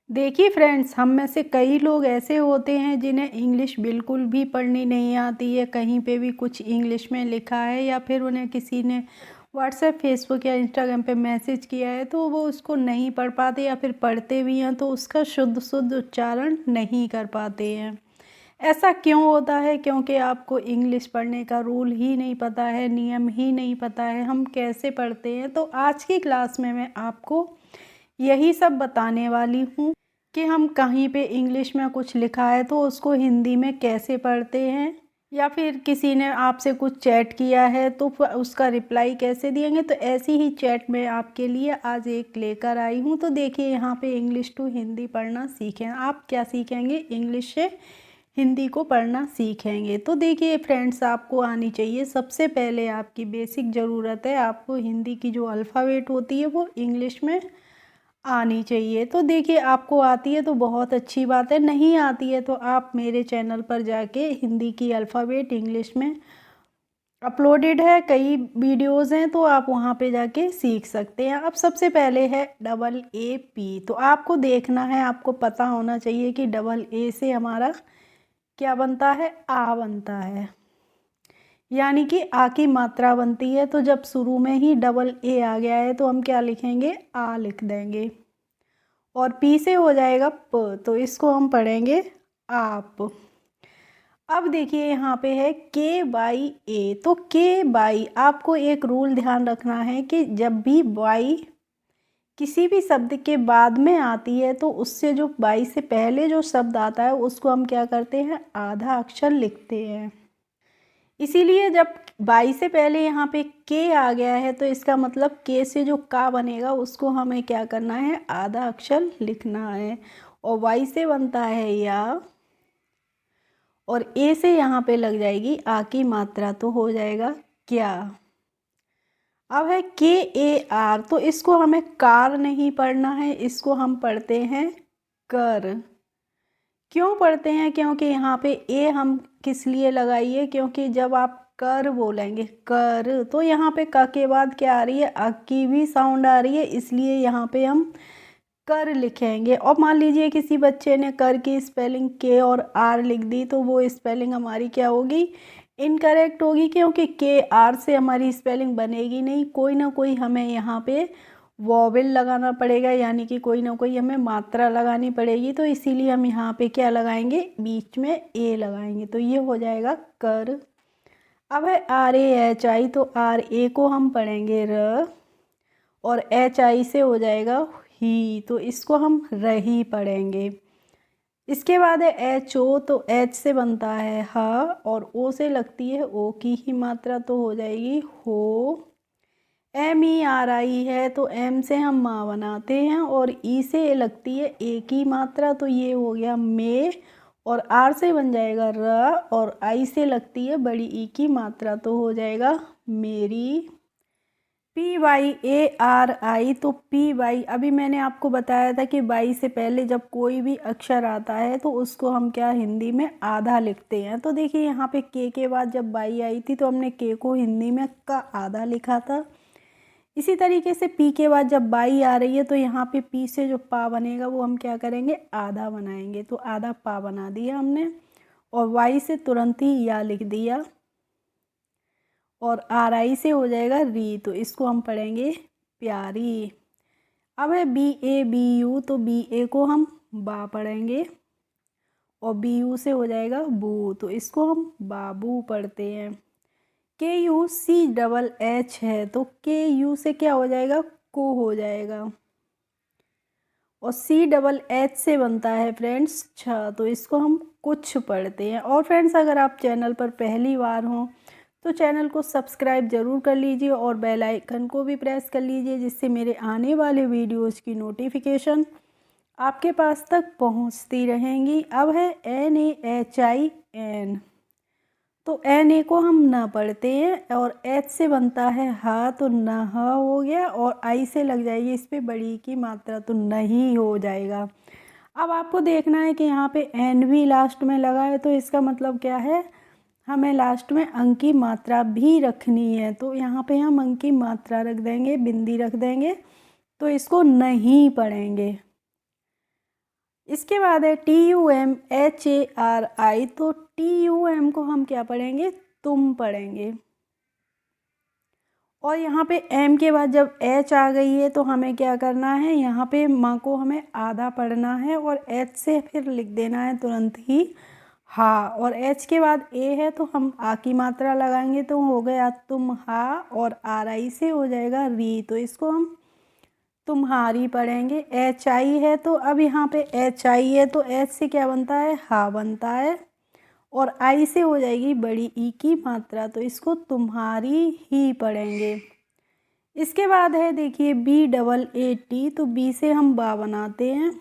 देखिए फ्रेंड्स, हम में से कई लोग ऐसे होते हैं जिन्हें इंग्लिश बिल्कुल भी पढ़नी नहीं आती है। कहीं पे भी कुछ इंग्लिश में लिखा है या फिर उन्हें किसी ने व्हाट्सएप, फेसबुक या इंस्टाग्राम पे मैसेज किया है तो वो उसको नहीं पढ़ पाते, या फिर पढ़ते भी हैं तो उसका शुद्ध शुद्ध उच्चारण नहीं कर पाते हैं। ऐसा क्यों होता है? क्योंकि आपको इंग्लिश पढ़ने का रूल ही नहीं पता है, नियम ही नहीं पता है, हम कैसे पढ़ते हैं। तो आज की क्लास में मैं आपको यही सब बताने वाली हूँ कि हम कहीं पे इंग्लिश में कुछ लिखा है तो उसको हिंदी में कैसे पढ़ते हैं, या फिर किसी ने आपसे कुछ चैट किया है तो उसका रिप्लाई कैसे देंगे। तो ऐसी ही चैट मैं आपके लिए आज एक लेकर आई हूँ। तो देखिए, यहाँ पे इंग्लिश टू हिंदी पढ़ना सीखें। आप क्या सीखेंगे? इंग्लिश से हिंदी को पढ़ना सीखेंगे। तो देखिए फ्रेंड्स, आपको आनी चाहिए, सबसे पहले आपकी बेसिक ज़रूरत है, आपको हिंदी की जो अल्फ़ाबेट होती है वो इंग्लिश में आनी चाहिए। तो देखिए, आपको आती है तो बहुत अच्छी बात है, नहीं आती है तो आप मेरे चैनल पर जाके हिंदी की अल्फ़ाबेट इंग्लिश में अपलोडेड है, कई वीडियोज़ हैं, तो आप वहाँ पे जाके सीख सकते हैं। अब सबसे पहले है डबल ए पी। तो आपको देखना है, आपको पता होना चाहिए कि डबल ए से हमारा क्या बनता है? आ बनता है, यानी कि आ की मात्रा बनती है। तो जब शुरू में ही डबल ए आ गया है तो हम क्या लिखेंगे? आ लिख देंगे। और पी से हो जाएगा प, तो इसको हम पढ़ेंगे आप। अब देखिए, यहाँ पे है के बाई ए। तो के बाई, आपको एक रूल ध्यान रखना है कि जब भी बाई किसी भी शब्द के बाद में आती है तो उससे जो बाई से पहले जो शब्द आता है उसको हम क्या करते हैं? आधा अक्षर लिखते हैं। इसीलिए जब बाई से पहले यहाँ पे के आ गया है तो इसका मतलब के से जो का बनेगा उसको हमें क्या करना है? आधा अक्षर लिखना है। और वाई से बनता है या, और ए से यहाँ पे लग जाएगी आ की मात्रा तो हो जाएगा क्या। अब है के ए आर। तो इसको हमें कार नहीं पढ़ना है, इसको हम पढ़ते हैं कर। क्यों पढ़ते हैं? क्योंकि यहाँ पे ए हम किस लिए लगाइए? क्योंकि जब आप कर बोलेंगे कर, तो यहाँ पे क के बाद क्या आ रही है? अ की भी साउंड आ रही है, इसलिए यहाँ पे हम कर लिखेंगे। और मान लीजिए किसी बच्चे ने कर की स्पेलिंग के और आर लिख दी तो वो स्पेलिंग हमारी क्या होगी? इनकरेक्ट होगी, क्योंकि के आर से हमारी स्पेलिंग बनेगी नहीं। कोई ना कोई हमें यहाँ पे वॉवेल लगाना पड़ेगा, यानी कि कोई ना कोई हमें मात्रा लगानी पड़ेगी। तो इसीलिए हम यहाँ पे क्या लगाएंगे? बीच में ए लगाएंगे, तो ये हो जाएगा कर। अब है आर ए एच आई। तो आर ए को हम पढ़ेंगे र, और एच आई से हो जाएगा ही, तो इसको हम रही पढ़ेंगे। इसके बाद है एच ओ। तो एच से बनता है ह, और ओ से लगती है ओ की ही मात्रा तो हो जाएगी हो। एम ई आर आई है, तो एम से हम माँ बनाते हैं, और ई से लगती है ए की मात्रा तो ये हो गया मे। और आर से बन जाएगा र, और आई से लगती है बड़ी ई की मात्रा तो हो जाएगा मेरी। P Y A R I. तो पी वाई, अभी मैंने आपको बताया था कि वाई से पहले जब कोई भी अक्षर आता है तो उसको हम क्या हिंदी में आधा लिखते हैं। तो देखिए, यहाँ पे के बाद जब वाई आई थी तो हमने के को हिंदी में का आधा लिखा था। इसी तरीके से पी के बाद जब वाई आ रही है तो यहाँ पे पी से जो पा बनेगा वो हम क्या करेंगे? आधा बनाएंगे, तो आधा पा बना दिया हमने। और वाई से तुरंत ही या लिख दिया, और आर आई से हो जाएगा री, तो इसको हम पढ़ेंगे प्यारी। अब है बी ए बी यू। तो बी ए को हम बा पढ़ेंगे, और बी यू से हो जाएगा बू, तो इसको हम बाबू पढ़ते हैं। के यू सी डबल एच है, तो के यू से क्या हो जाएगा? को हो जाएगा। और सी डबल एच से बनता है फ्रेंड्स छ, तो इसको हम कुछ पढ़ते हैं। और फ्रेंड्स, अगर आप चैनल पर पहली बार हों तो चैनल को सब्सक्राइब ज़रूर कर लीजिए, और बेल आइकन को भी प्रेस कर लीजिए, जिससे मेरे आने वाले वीडियोज़ की नोटिफिकेशन आपके पास तक पहुंचती रहेंगी। अब है N A H I N. तो एन ए को हम न पढ़ते हैं, और एच से बनता है हा, तो न ह हो गया, और आई से लग जाएगी इस पर बड़ी की मात्रा तो नहीं हो जाएगा। अब आपको देखना है कि यहाँ पे एन भी लास्ट में लगा है, तो इसका मतलब क्या है? हमें लास्ट में अंक की मात्रा भी रखनी है, तो यहाँ पे हम अंक की मात्रा रख देंगे, बिंदी रख देंगे, तो इसको नहीं पढ़ेंगे। इसके बाद है TUMHARI, तो TUM को हम क्या पढ़ेंगे, तुम पढ़ेंगे। और यहाँ पे M के बाद जब H आ गई है तो हमें क्या करना है, यहाँ पे माँ को हमें आधा पढ़ना है और H से फिर लिख देना है तुरंत ही हा। और H के बाद A है तो हम आ की मात्रा लगाएंगे तो हो गया तुम हा, और RI से हो जाएगा री, तो इसको हम तुम्हारी पढ़ेंगे। HI है तो अब यहाँ पे HI है तो H से क्या बनता है, हा बनता है, और I से हो जाएगी बड़ी ई की मात्रा, तो इसको तुम्हारी ही पढ़ेंगे। इसके बाद है देखिए BAAT, तो B से हम बा बनाते हैं,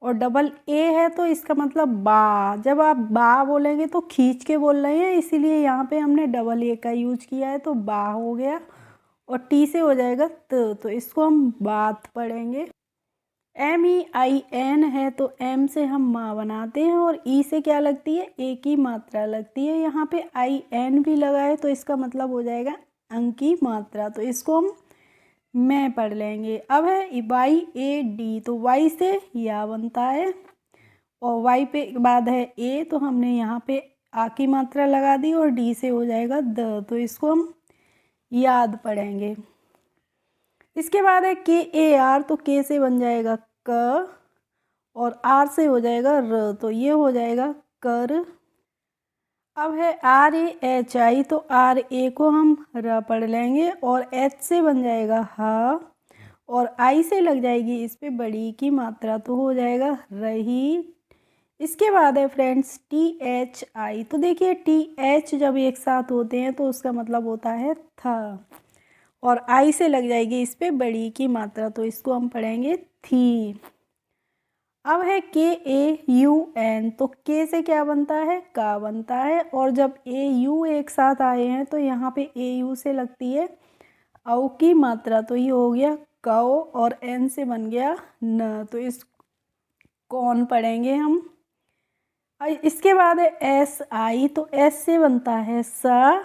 और डबल ए है तो इसका मतलब बा। जब आप बा बोलेंगे तो खींच के बोल रहे हैं, इसीलिए यहाँ पे हमने डबल ए का यूज किया है, तो बा हो गया, और टी से हो जाएगा तो इसको हम बात पढ़ेंगे। MEIN है तो M से हम माँ बनाते हैं, और ई से क्या लगती है, ए की मात्रा लगती है। यहाँ पे IN भी लगा है तो इसका मतलब हो जाएगा अंक की मात्रा, तो इसको हम मैं पढ़ लेंगे। अब है YAD, तो Y से या बनता है, और Y पे बाद है A, तो हमने यहाँ पे आ की मात्रा लगा दी, और D से हो जाएगा द, तो इसको हम याद पढ़ेंगे। इसके बाद है KAR, तो K से बन जाएगा क, और R से हो जाएगा र, तो ये हो जाएगा कर। अब है RAHI, तो RA को हम र पढ़ लेंगे, और H से बन जाएगा हा, और I से लग जाएगी इस पे बड़ी की मात्रा, तो हो जाएगा रही। इसके बाद है फ्रेंड्स THI, तो देखिए TH जब एक साथ होते हैं तो उसका मतलब होता है था, और I से लग जाएगी इस पे बड़ी की मात्रा, तो इसको हम पढ़ेंगे थी। अब है KAUN, तो K से क्या बनता है, का बनता है, और जब AU एक साथ आए हैं तो यहाँ पे AU से लगती है औ की मात्रा, तो ये हो गया कौ, और N से बन गया न, तो इस कौन पढ़ेंगे हम। इसके बाद है SI, तो S से बनता है सा,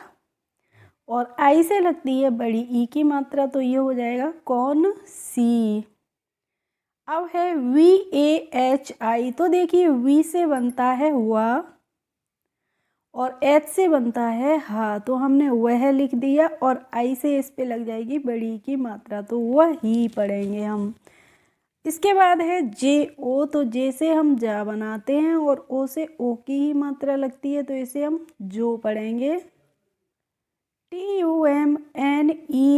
और I से लगती है बड़ी ई की मात्रा, तो ये हो जाएगा कौन सी। अब है VAHI, तो देखिए V से बनता है वह, और H से बनता है हा, तो हमने वह लिख दिया, और I से इस पे लग जाएगी बड़ी की मात्रा, तो वह ही पढ़ेंगे हम। इसके बाद है JO, तो J से हम जा बनाते हैं, और O से O की ही मात्रा लगती है, तो इसे हम जो पढ़ेंगे। TUMNE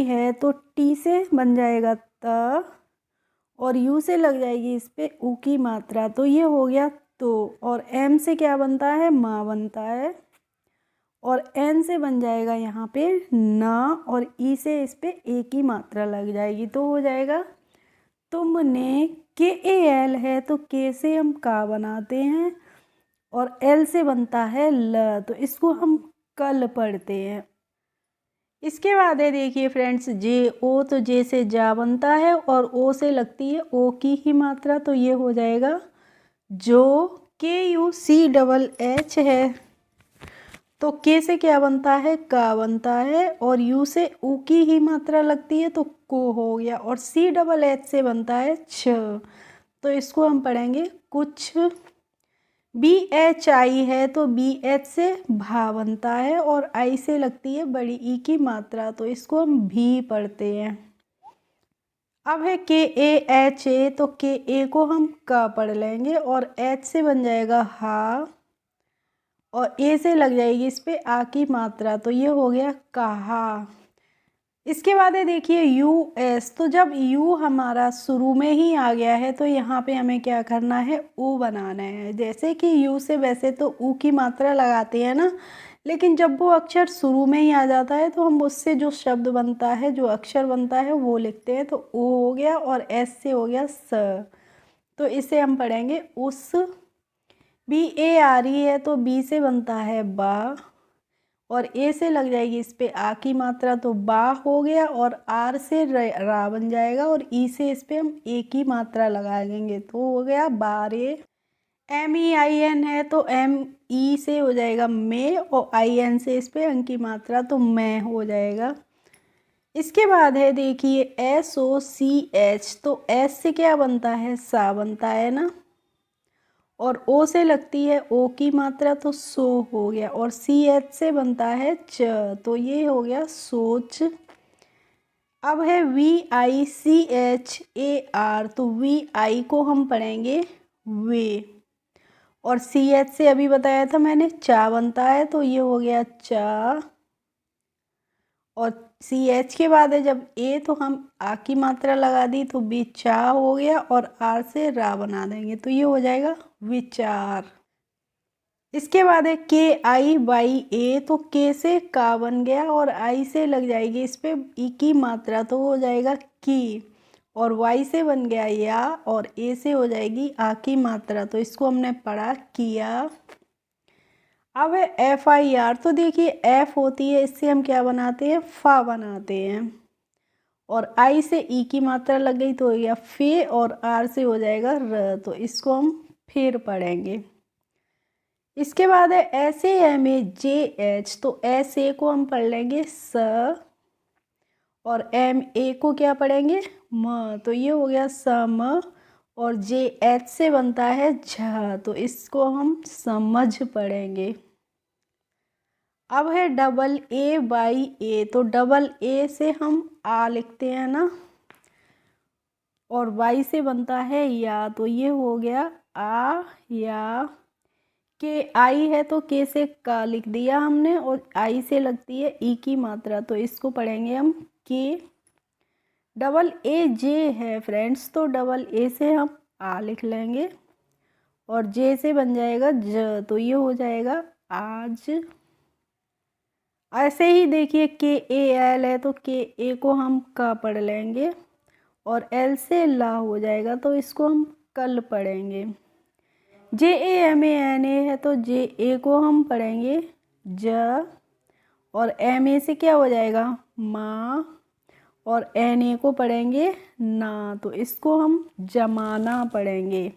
है तो T से बन जाएगा त, और U से लग जाएगी इस पे उ की मात्रा, तो ये हो गया तो, और M से क्या बनता है, माँ बनता है, और N से बन जाएगा यहाँ पे ना, और ई से इस पे ए की मात्रा लग जाएगी, तो हो जाएगा तुमने। KAL है तो K से हम का बनाते हैं, और L से बनता है ल, तो इसको हम कल पढ़ते हैं। इसके बाद है देखिए फ्रेंड्स JO, तो J से जा बनता है, और O से लगती है O की ही मात्रा, तो ये हो जाएगा जो। KUCHH है तो K से क्या बनता है, का बनता है, और U से U की ही मात्रा लगती है, तो को हो गया, और CHH से बनता है छ, तो इसको हम पढ़ेंगे कुछ। BHI है तो BH से भा बनता है, और I से लगती है बड़ी ई की मात्रा, तो इसको हम भी पढ़ते हैं। अब है KAHA, तो KA को हम का पढ़ लेंगे, और H से बन जाएगा हा, और A से लग जाएगी इस पे आ की मात्रा, तो ये हो गया कहा। इसके बाद है देखिए US, तो जब U हमारा शुरू में ही आ गया है तो यहाँ पे हमें क्या करना है, U बनाना है। जैसे कि U से वैसे तो U की मात्रा लगाते हैं ना, लेकिन जब वो अक्षर शुरू में ही आ जाता है तो हम उससे जो शब्द बनता है, जो अक्षर बनता है वो लिखते हैं, तो U हो गया, और S से हो गया स, तो इसे हम पढ़ेंगे उस। BARE है तो B से बनता है बा, और A से लग जाएगी इस पे आ की मात्रा, तो बा हो गया, और R से रा बन जाएगा, और E से इस पे हम ए की मात्रा लगा देंगे, तो हो गया बारे। MEIN है तो ME से हो जाएगा में, और IN से इस पे अंक की मात्रा, तो मैं हो जाएगा। इसके बाद है देखिए SOCH, तो S से क्या बनता है, सा बनता है ना, और ओ से लगती है ओ की मात्रा तो सो हो गया, और सी एच से बनता है च, तो ये हो गया सोच। अब है V I C H A R, तो वी आई को हम पढ़ेंगे वे, और सी एच से अभी बताया था मैंने चा बनता है, तो ये हो गया चा। और सी एच के बाद है जब ए, तो हम आ की मात्रा लगा दी तो बिचा हो गया, और आर से रा बना देंगे तो ये हो जाएगा विचार। इसके बाद है के आई बाई ए, तो के से का बन गया, और आई से लग जाएगी इस पे ई की मात्रा तो हो जाएगा की, और वाई से बन गया या, और ए से हो जाएगी आ की मात्रा, तो इसको हमने पढ़ा किया। अब है एफ आई आर, तो देखिए एफ होती है, इससे हम क्या बनाते हैं फा बनाते हैं, और आई से ई की मात्रा लग गई तो हो गया फे, और आर से हो जाएगा र, तो इसको हम फिर पढ़ेंगे। इसके बाद है S A M A J H, तो एस ए को हम पढ़ लेंगे स, और एम ए को क्या पढ़ेंगे म, तो ये हो गया सम, और जे एच से बनता है झ, तो इसको हम समझ पढ़ेंगे। अब है डबल ए बाई ए, तो डबल ए से हम आ लिखते हैं ना, और वाई से बनता है या, तो ये हो गया आ या। के आई है तो के से का लिख दिया हमने, और आई से लगती है ई की मात्रा, तो इसको पढ़ेंगे हम के। डबल ए जे है फ्रेंड्स, तो डबल ए से हम आ लिख लेंगे, और जे से बन जाएगा ज, तो ये हो जाएगा आज। ऐसे ही देखिए के ए एल है, तो के ए को हम का पढ़ लेंगे, और एल से ला हो जाएगा, तो इसको हम कल पढ़ेंगे। जे ए एम ए एन ए है, तो जे ए को हम पढ़ेंगे ज, और एम ए से क्या हो जाएगा माँ, और एन ए को पढ़ेंगे ना, तो इसको हम जमाना पढ़ेंगे।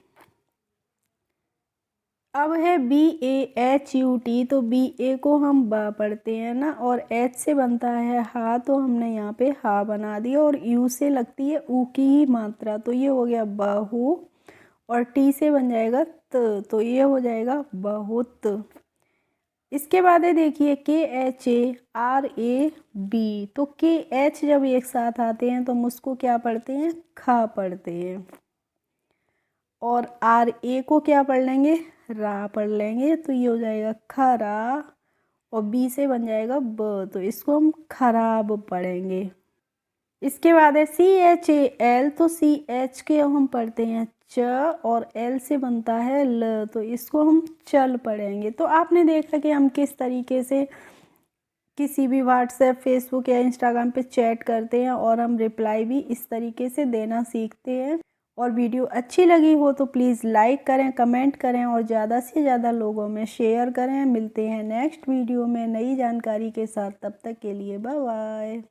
अब है B A H U T, तो बी ए को हम बा पढ़ते हैं ना, और एच से बनता है हा, तो हमने यहाँ पे हा बना दिया, और यू से लगती है ऊ की ही मात्रा, तो ये हो गया बहु, और टी से बन जाएगा त, तो ये हो जाएगा बहुत। इसके बाद है देखिए K H A R A B, तो के एच जब एक साथ आते हैं तो हम उसको क्या पढ़ते हैं खा पढ़ते हैं, और आर ए को क्या पढ़ लेंगे रा पढ़ लेंगे, तो ये हो जाएगा खरा, और बी से बन जाएगा ब, तो इसको हम खराब पढ़ेंगे। इसके बाद है सी एच ए एल, तो सी एच के हम पढ़ते हैं च, और एल से बनता है ल, तो इसको हम चल पढ़ेंगे। तो आपने देखा कि हम किस तरीके से किसी भी व्हाट्सएप फेसबुक या इंस्टाग्राम पे चैट करते हैं, और हम रिप्लाई भी इस तरीके से देना सीखते हैं। और वीडियो अच्छी लगी हो तो प्लीज़ लाइक करें, कमेंट करें, और ज़्यादा से ज़्यादा लोगों में शेयर करें। मिलते हैं नेक्स्ट वीडियो में नई जानकारी के साथ, तब तक के लिए बाय बाय।